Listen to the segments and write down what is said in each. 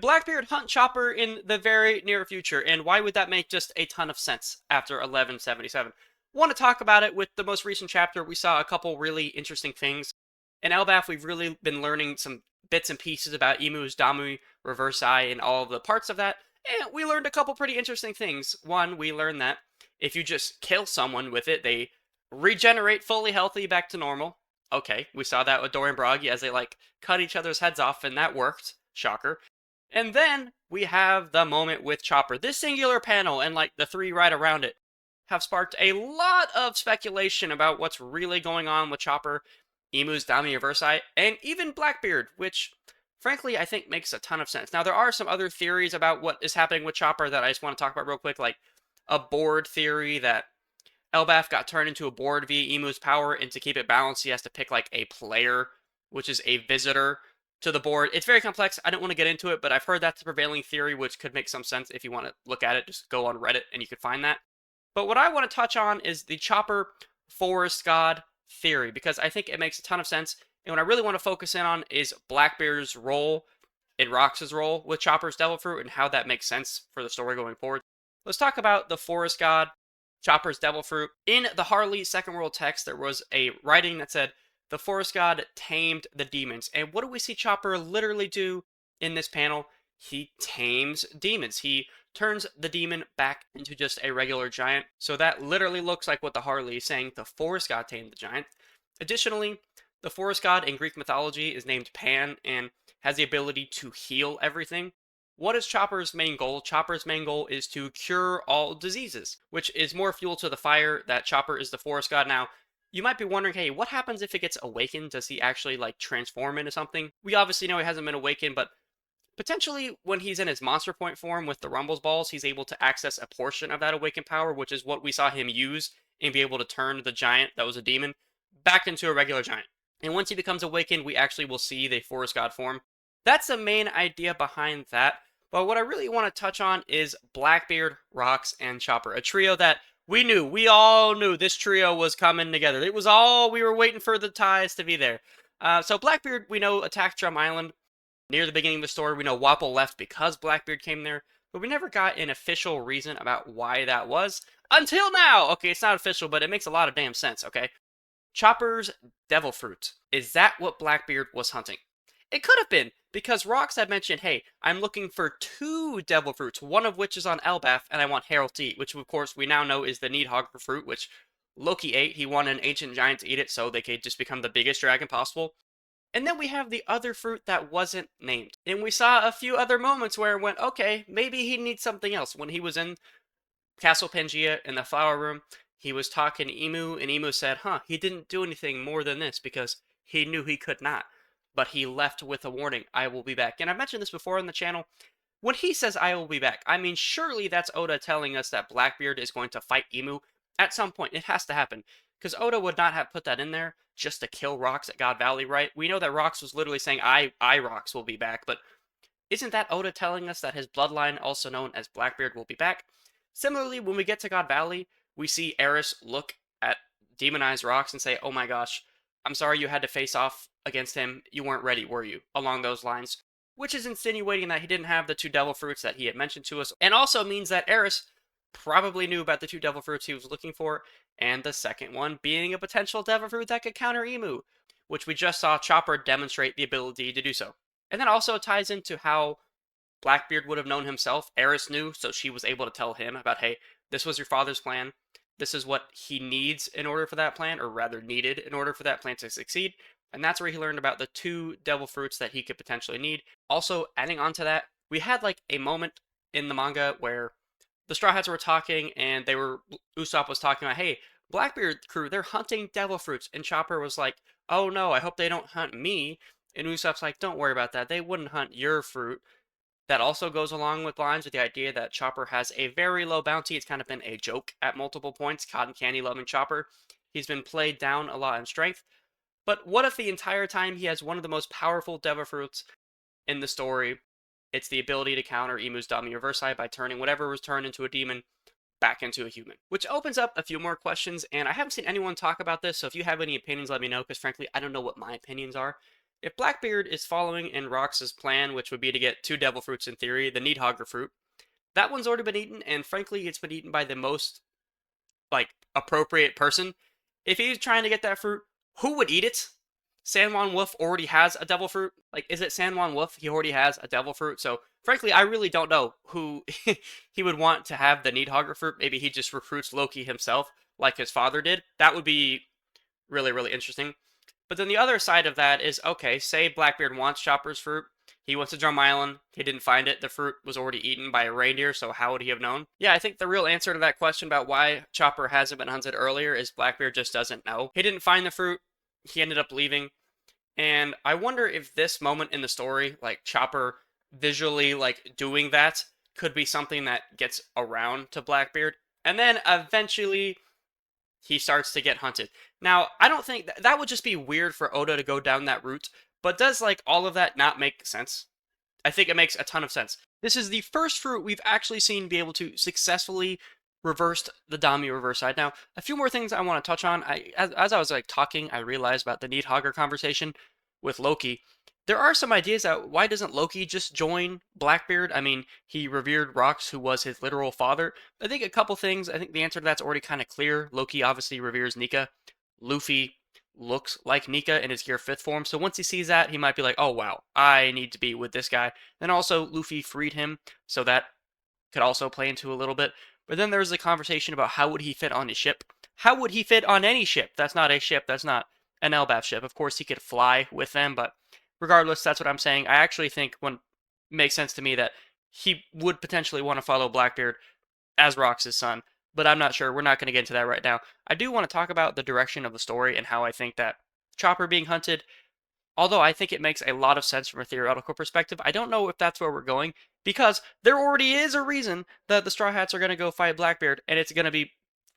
Blackbeard hunt Chopper in the very near future, and why would that make just a ton of sense after 1177? Want to talk about it with the most recent chapter. We saw a couple really interesting things. In Elbaf, we've really been learning some bits and pieces about Emu's Damu, Reverse Eye, and all of the parts of that. And we learned a couple pretty interesting things. One, we learned that if you just kill someone with it, they regenerate fully healthy back to normal. Okay, we saw that with Dorian Broggy as they cut each other's heads off, and that worked. Shocker. And then we have the moment with Chopper. This singular panel and the three right around it have sparked a lot of speculation about what's really going on with Chopper, Emu's Dami Reversi, and even Blackbeard, which frankly I think makes a ton of sense. Now there are some other theories about what is happening with Chopper that I just want to talk about real quick, like a board theory that Elbaf got turned into a board via Emu's power, and to keep it balanced, he has to pick a player, which is a visitor to the board. It's very complex. I don't want to get into it, but I've heard that's the prevailing theory, which could make some sense if you want to look at it. Just go on Reddit and you could find that. But what I want to touch on is the Chopper Forest God theory, because I think it makes a ton of sense. And what I really want to focus in on is Blackbeard's role and Rox's role with Chopper's Devil Fruit and how that makes sense for the story going forward. Let's talk about the Forest God, Chopper's Devil Fruit. In the Harley Second World text, there was a writing that said, the Forest God tamed the demons. And what do we see Chopper literally do in this panel? He tames demons. He turns the demon back into just a regular giant. So that literally looks like what the Harley is saying. The Forest God tamed the giant. Additionally, the Forest God in Greek mythology is named Pan and has the ability to heal everything. What is Chopper's main goal? Chopper's main goal is to cure all diseases, which is more fuel to the fire that Chopper is the Forest God. Now, you might be wondering, hey, what happens if it gets awakened? Does he actually transform into something? We obviously know he hasn't been awakened, but potentially when he's in his monster point form with the Rumbles balls, he's able to access a portion of that awakened power, which is what we saw him use and be able to turn the giant that was a demon back into a regular giant. And once he becomes awakened, we actually will see the Forest God form. That's the main idea behind that. But what I really want to touch on is Blackbeard, Rox, and Chopper, a trio that we all knew this trio was coming together. It was all, we were waiting for the ties to be there. So Blackbeard, we know, attacked Drum Island near the beginning of the story. We know Wapol left because Blackbeard came there, but we never got an official reason about why that was. Until now! Okay, it's not official, but it makes a lot of damn sense, okay? Chopper's Devil Fruit. Is that what Blackbeard was hunting? It could have been, because Rox had mentioned, hey, I'm looking for 2 Devil Fruits, one of which is on Elbaf, and I want Harold to eat, which of course we now know is the Needhogg fruit, which Loki ate. He wanted an ancient giant to eat it so they could just become the biggest dragon possible. And then we have the other fruit that wasn't named. And we saw a few other moments where it went, okay, maybe he needs something else. When he was in Castle Pangea in the flower room, he was talking to Emu, and Emu said, he didn't do anything more than this because he knew he could not. But he left with a warning, I will be back. And I mentioned this before on the channel. When he says, I will be back, I mean, surely that's Oda telling us that Blackbeard is going to fight Emu at some point. It has to happen. Because Oda would not have put that in there just to kill Rox at God Valley, right? We know that Rox was literally saying, I Rox, will be back. But isn't that Oda telling us that his bloodline, also known as Blackbeard, will be back? Similarly, when we get to God Valley, we see Eris look at demonized Rox and say, oh my gosh, I'm sorry you had to face off against him. You weren't ready, were you? Along those lines. Which is insinuating that he didn't have the 2 Devil Fruits that he had mentioned to us. And also means that Eris probably knew about the 2 Devil Fruits he was looking for. And the second one being a potential Devil Fruit that could counter Emu. Which we just saw Chopper demonstrate the ability to do so. And that also ties into how Blackbeard would have known himself. Eris knew, so she was able to tell him about, hey, this was your father's plan. This is what he needs in order for that plan, or rather needed in order for that plan to succeed. And that's where he learned about the 2 Devil Fruits that he could potentially need. Also, adding on to that, we had a moment in the manga where the Straw Hats were talking, and Usopp was talking about, hey, Blackbeard crew, they're hunting Devil Fruits. And Chopper was like, oh no, I hope they don't hunt me. And Usopp's like, don't worry about that. They wouldn't hunt your fruit. That also goes along with lines with the idea that Chopper has a very low bounty. It's kind of been a joke at multiple points. Cotton Candy loving Chopper. He's been played down a lot in strength. But what if the entire time he has one of the most powerful Devil Fruits in the story? It's the ability to counter Emu's Dami Reversi by turning whatever was turned into a demon back into a human. Which opens up a few more questions, and I haven't seen anyone talk about this, so if you have any opinions, let me know, because frankly, I don't know what my opinions are. if Blackbeard is following in Rox's plan, which would be to get two devil fruits in theory, the Needhogger fruit, that one's already been eaten, and frankly, it's been eaten by the most like appropriate person. If he's trying to get that fruit, who would eat it? San Juan Wolf already has a devil fruit. Like, is it San Juan Wolf? He already has a devil fruit. So, frankly, I really don't know who he would want to have the Needhogger fruit. Maybe he just recruits Loki himself, like his father did. That would be really, really interesting. But then the other side of that is okay, say Blackbeard wants Chopper's fruit. He went to Drum Island. He didn't find it. The fruit was already eaten by a reindeer, so how would he have known? Yeah, I think the real answer to that question about why Chopper hasn't been hunted earlier is Blackbeard just doesn't know. He didn't find the fruit. He ended up leaving. And I wonder if this moment in the story, like Chopper visually like doing that, could be something that gets around to Blackbeard. And then eventually he starts to get hunted. Now, I don't think that would just be weird for Oda to go down that route, but does like all of that not make sense? I think it makes a ton of sense. This is the first fruit we've actually seen be able to successfully reverse the Dami reverse side. Now, a few more things I want to touch on. As I was like talking, I realized about the Needhogger conversation with Loki. There are some ideas that why doesn't Loki just join Blackbeard? I mean, he revered Rox, who was his literal father. I think a couple things. I think the answer to that's already kind of clear. Loki obviously reveres Nika. Luffy looks like Nika in his Gear 5th form, so once he sees that, he might be like, oh wow, I need to be with this guy. Then also, Luffy freed him, so that could also play into a little bit. But then there's the conversation about how would he fit on his ship? How would he fit on any ship? That's not a ship, that's not an Elbaf ship. Of course, he could fly with them, but regardless, that's what I'm saying. I actually think when makes sense to me that he would potentially want to follow Blackbeard as Rox's son, but I'm not sure. We're not going to get into that right now. I do want to talk about the direction of the story and how I think that Chopper being hunted, although I think it makes a lot of sense from a theoretical perspective, I don't know if that's where we're going because there already is a reason that the Straw Hats are going to go fight Blackbeard, and it's going to be,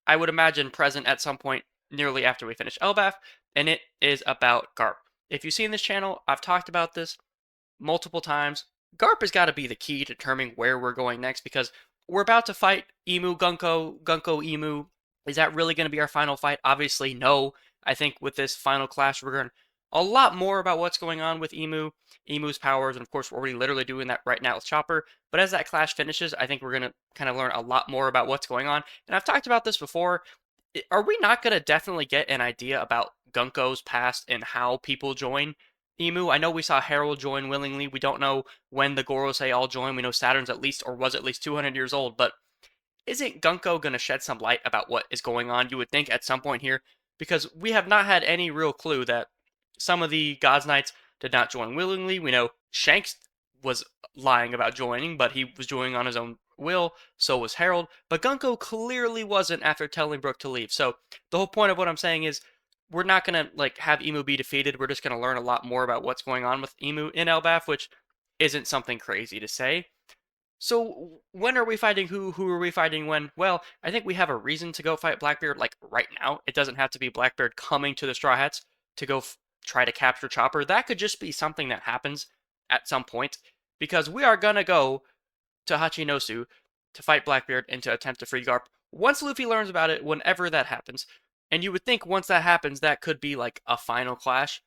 I would imagine, present at some point nearly after we finish Elbaf, and it is about Garp. If you've seen this channel, I've talked about this multiple times. Garp has got to be the key to determining where we're going next because we're about to fight Emu Gunko, Gunko Emu. Is that really going to be our final fight? Obviously, no. I think with this final clash, we're going to a lot more about what's going on with Emu, Emu's powers, and of course, we're already literally doing that right now with Chopper. But as that clash finishes, I think we're going to kind of learn a lot more about what's going on. And I've talked about this before. Are we not going to definitely get an idea about Gunko's past and how people join Emu? I know we saw Harold join willingly. We don't know when the Gorosei all join. We know Saturn's at least, or was at least 200 years old, but isn't Gunko going to shed some light about what is going on, you would think, at some point here? Because we have not had any real clue that some of the Gods Knights did not join willingly. We know Shanks was lying about joining, but he was joining on his own will. So was Harold. But Gunko clearly wasn't after telling Brook to leave. So the whole point of what I'm saying is we're not going to like have Emu be defeated. We're just going to learn a lot more about what's going on with Emu in Elbaf, which isn't something crazy to say. So when are we fighting who? Who are we fighting when? Well, I think we have a reason to go fight Blackbeard like right now. It doesn't have to be Blackbeard coming to the Straw Hats to go try to capture Chopper. That could just be something that happens at some point because we are gonna go to Hachinosu to fight Blackbeard and to attempt to free Garp once Luffy learns about it, whenever that happens. And you would think once that happens, that could be like a final clash.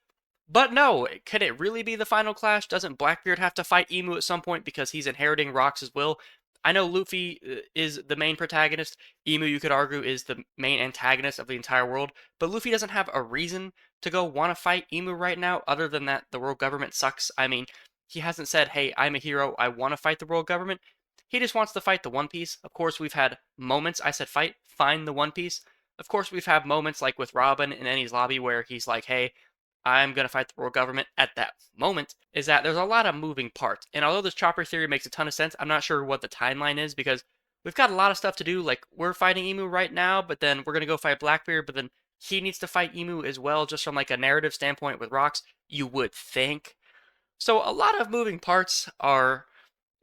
But no, could it really be the final clash? Doesn't Blackbeard have to fight Emu at some point because he's inheriting Rox's will? I know Luffy is the main protagonist. Emu, you could argue, is the main antagonist of the entire world. But Luffy doesn't have a reason to go want to fight Emu right now, other than that the world government sucks. I mean, he hasn't said, hey, I'm a hero, I want to fight the world government. He just wants to fight the One Piece. Of course, we've had moments, I said find the One Piece. Of course, we've had moments like with Robin in Enies Lobby where he's like, hey, I'm going to fight the world government at that moment, is that there's a lot of moving parts. And although this Chopper theory makes a ton of sense, I'm not sure what the timeline is because we've got a lot of stuff to do. Like, we're fighting Emu right now, but then we're going to go fight Blackbeard, but then he needs to fight Emu as well, just from like a narrative standpoint with Rox, you would think. So a lot of moving parts are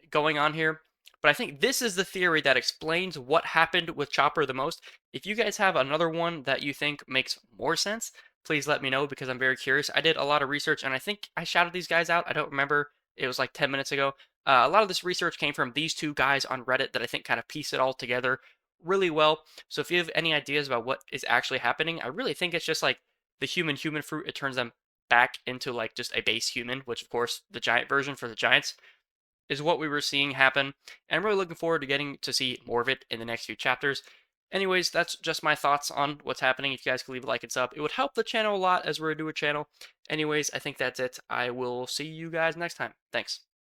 going on here. But I think this is the theory that explains what happened with Chopper the most. If you guys have another one that you think makes more sense, please let me know because I'm very curious. I did a lot of research and I think I shouted these guys out. I don't remember. It was like 10 minutes ago. A lot of this research came from these two guys on Reddit that I think kind of piece it all together really well. So if you have any ideas about what is actually happening, I really think it's just like the human fruit. It turns them back into like just a base human, which of course the giant version for the giants is what we were seeing happen. And I'm really looking forward to getting to see more of it in the next few chapters. Anyways, that's just my thoughts on what's happening. If you guys could leave a like and sub, it would help the channel a lot as we're a newer channel. Anyways, I think that's it. I will see you guys next time. Thanks.